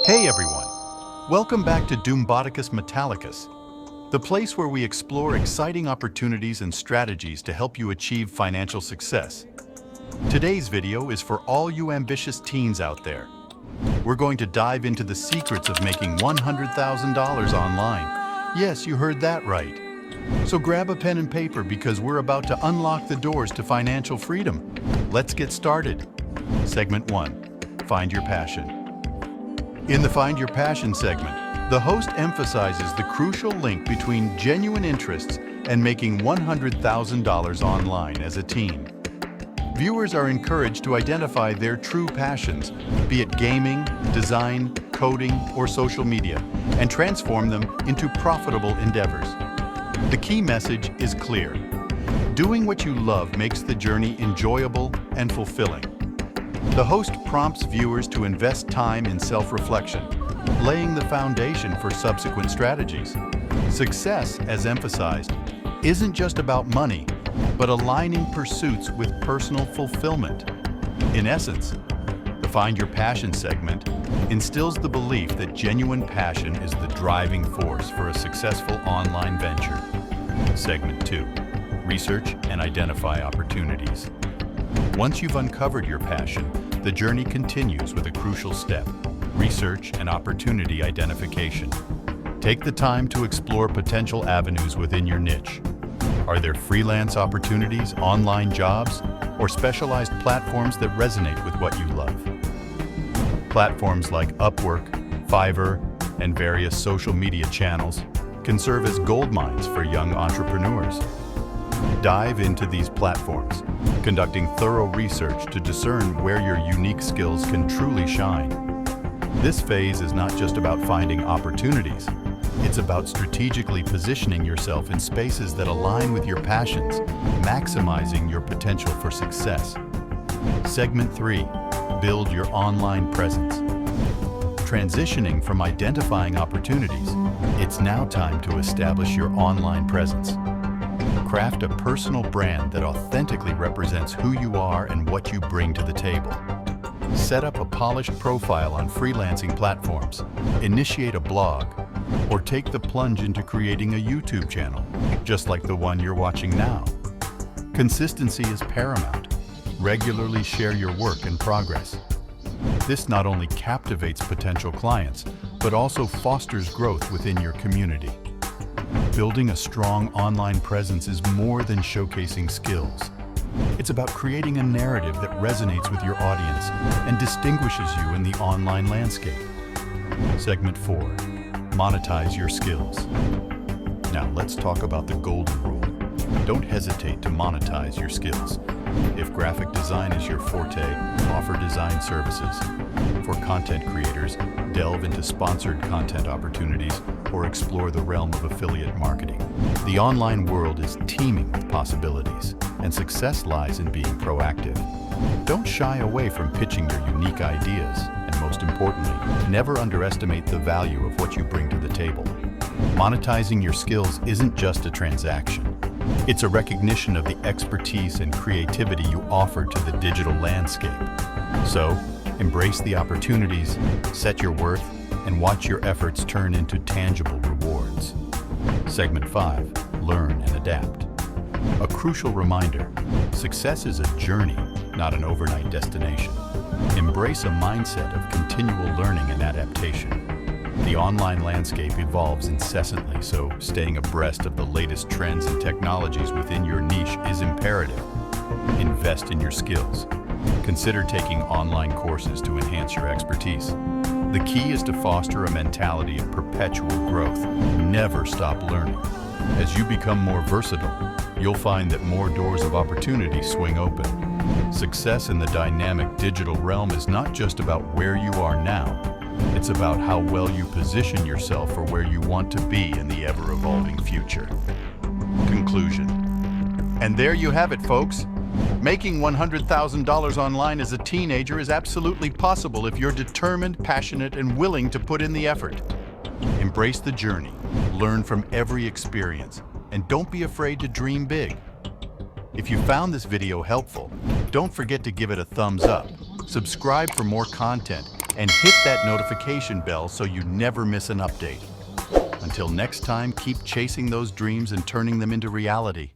Hey everyone! Welcome back to Doomboticus Metallicus, the place where we explore exciting opportunities and strategies to help you achieve financial success. Today's video is for all you ambitious teens out there. We're going to dive into the secrets of making $100,000 online. Yes, you heard that right. So grab a pen and paper because we're about to unlock the doors to financial freedom. Let's get started. Segment 1. Find your passion. In the Find Your Passion segment, the host emphasizes the crucial link between genuine interests and making $100,000 online as a teen. Viewers are encouraged to identify their true passions, be it gaming, design, coding, or social media, and transform them into profitable endeavors. The key message is clear. Doing what you love makes the journey enjoyable and fulfilling. The host prompts viewers to invest time in self-reflection, laying the foundation for subsequent strategies. Success, as emphasized, isn't just about money, but aligning pursuits with personal fulfillment. In essence, the Find Your Passion segment instills the belief that genuine passion is the driving force for a successful online venture. Segment 2. Research and identify opportunities. Once you've uncovered your passion, the journey continues with a crucial step: research and opportunity identification. Take the time to explore potential avenues within your niche. Are there freelance opportunities, online jobs, or specialized platforms that resonate with what you love? Platforms like Upwork, Fiverr, and various social media channels can serve as goldmines for young entrepreneurs. Dive into these platforms, conducting thorough research to discern where your unique skills can truly shine. This phase is not just about finding opportunities. It's about strategically positioning yourself in spaces that align with your passions, maximizing your potential for success. Segment 3. Build your online presence. Transitioning from identifying opportunities, it's now time to establish your online presence. Craft a personal brand that authentically represents who you are and what you bring to the table. Set up a polished profile on freelancing platforms, initiate a blog, or take the plunge into creating a YouTube channel, just like the one you're watching now. Consistency is paramount. Regularly share your work and progress. This not only captivates potential clients, but also fosters growth within your community. Building a strong online presence is more than showcasing skills. It's about creating a narrative that resonates with your audience and distinguishes you in the online landscape. Segment 4. Monetize your skills. Now let's talk about the golden rule. Don't hesitate to monetize your skills. If graphic design is your forte, offer design services. For content creators, delve into sponsored content opportunities or explore the realm of affiliate marketing. The online world is teeming with possibilities, and success lies in being proactive. Don't shy away from pitching your unique ideas, and most importantly, never underestimate the value of what you bring to the table. Monetizing your skills isn't just a transaction. It's a recognition of the expertise and creativity you offer to the digital landscape. So, embrace the opportunities, set your worth, and watch your efforts turn into tangible rewards. Segment 5. Learn and adapt. A crucial reminder: success is a journey, not an overnight destination. Embrace a mindset of continual learning and adaptation. The online landscape evolves incessantly, so staying abreast of the latest trends and technologies within your niche is imperative. Invest in your skills. Consider taking online courses to enhance your expertise. The key is to foster a mentality of perpetual growth. Never stop learning. As you become more versatile, you'll find that more doors of opportunity swing open. Success in the dynamic digital realm is not just about where you are now. It's about how well you position yourself for where you want to be in the ever-evolving future. Conclusion. And there you have it, folks. Making $100,000 online as a teenager is absolutely possible if you're determined, passionate, and willing to put in the effort. Embrace the journey, learn from every experience, and don't be afraid to dream big. If you found this video helpful, don't forget to give it a thumbs up, subscribe for more content, and hit that notification bell so you never miss an update. Until next time, keep chasing those dreams and turning them into reality.